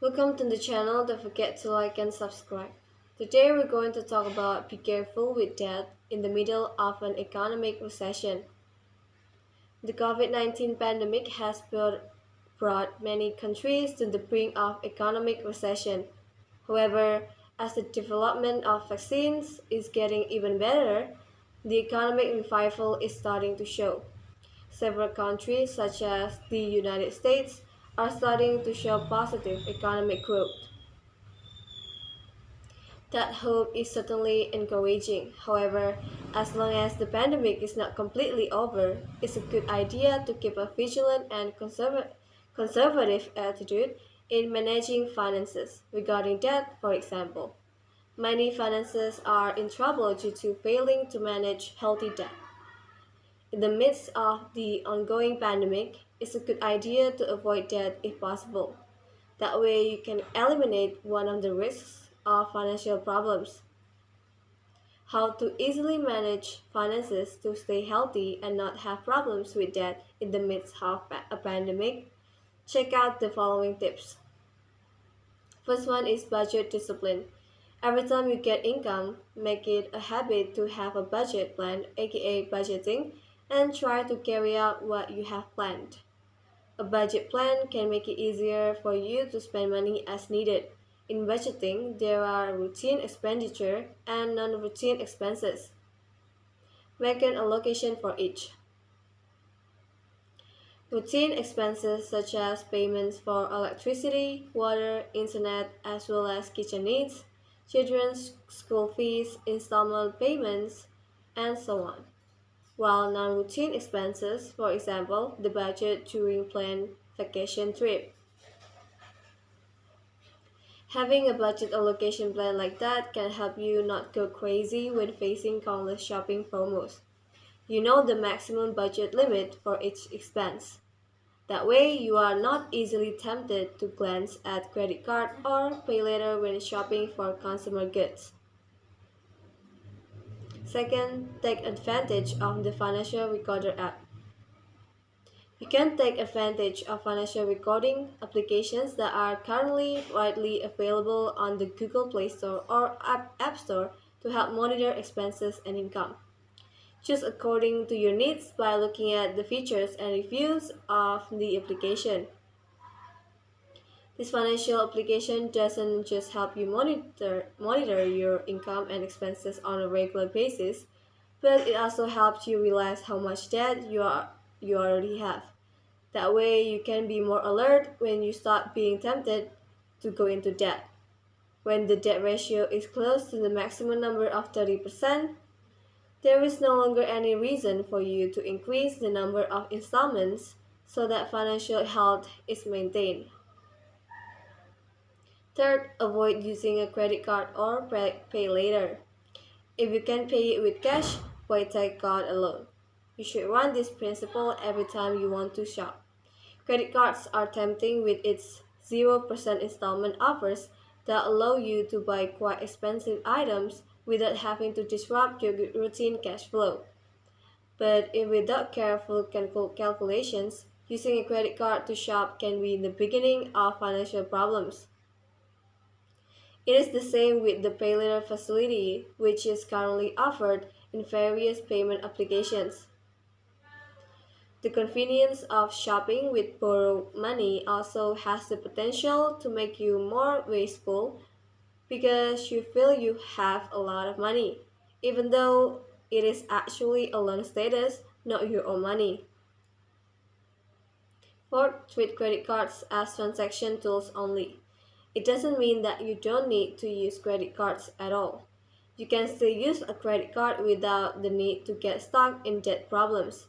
Welcome to the channel. Don't forget to like and subscribe. Today we're going to talk about be careful with debt in the middle of an economic recession. The COVID-19 pandemic has brought many countries to the brink of economic recession. However, as the development of vaccines is getting even better, the economic revival is starting to show. Several countries, such as the United States, are starting to show positive economic growth. That hope is certainly encouraging. However, as long as the pandemic is not completely over, it's a good idea to keep a vigilant and conservative attitude in managing finances. Regarding debt, for example, many finances are in trouble due to failing to manage healthy debt. In the midst of the ongoing pandemic, it's a good idea to avoid debt if possible. That way, you can eliminate one of the risks of financial problems. How to easily manage finances to stay healthy and not have problems with debt in the midst of a pandemic? Check out the following tips. First one is budget discipline. Every time you get income, make it a habit to have a budget plan, aka budgeting, and try to carry out what you have planned. A budget plan can make it easier for you to spend money as needed. In budgeting, there are routine expenditure and non-routine expenses. Make an allocation for each. Routine expenses such as payments for electricity, water, internet, as well as kitchen needs, children's school fees, installment payments, and so on. While non-routine expenses, for example, the budget during planned vacation trip. Having a budget allocation plan like that can help you not go crazy when facing countless shopping promos. You know the maximum budget limit for each expense. That way, you are not easily tempted to glance at credit card or pay later when shopping for consumer goods. Second, take advantage of the financial recorder app. You can take advantage of financial recording applications that are currently widely available on the Google Play Store or App Store to help monitor expenses and income. Choose according to your needs by looking at the features and reviews of the application. This financial application doesn't just help you monitor your income and expenses on a regular basis, but it also helps you realize how much debt you already have. That way you can be more alert when you start being tempted to go into debt. When the debt ratio is close to the maximum number of 30%, there is no longer any reason for you to increase the number of installments so that financial health is maintained. Third, avoid using a credit card or pay later. If you can pay it with cash, why take card alone? You should run this principle every time you want to shop. Credit cards are tempting with its 0% installment offers that allow you to buy quite expensive items without having to disrupt your routine cash flow. But if without careful calculations, using a credit card to shop can be the beginning of financial problems. It is the same with the pay later facility, which is currently offered in various payment applications. The convenience of shopping with borrowed money also has the potential to make you more wasteful because you feel you have a lot of money, even though it is actually a loan status, not your own money. Fourth, treat credit cards as transaction tools only. It doesn't mean that you don't need to use credit cards at all. You can still use a credit card without the need to get stuck in debt problems.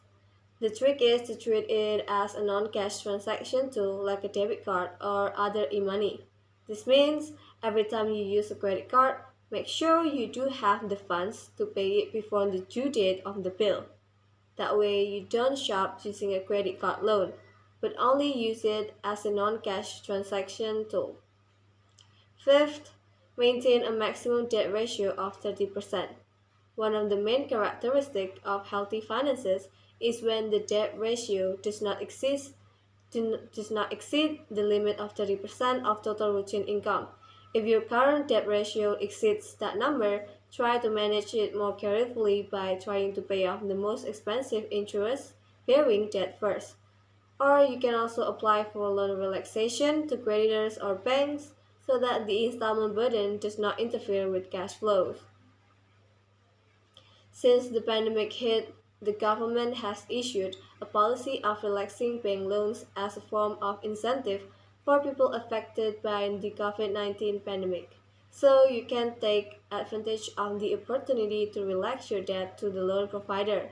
The trick is to treat it as a non-cash transaction tool like a debit card or other e-money. This means every time you use a credit card, make sure you do have the funds to pay it before the due date of the bill. That way you don't shop using a credit card loan, but only use it as a non-cash transaction tool. Fifth, maintain a maximum debt ratio of 30%. One of the main characteristics of healthy finances is when the debt ratio does not exceed does not exceed the limit of 30% of total routine income. If your current debt ratio exceeds that number, try to manage it more carefully by trying to pay off the most expensive interest-bearing debt first. Or you can also apply for loan relaxation to creditors or banks so that the installment burden does not interfere with cash flows. Since the pandemic hit, the government has issued a policy of relaxing bank loans as a form of incentive for people affected by the COVID-19 pandemic. So you can take advantage of the opportunity to relax your debt to the loan provider.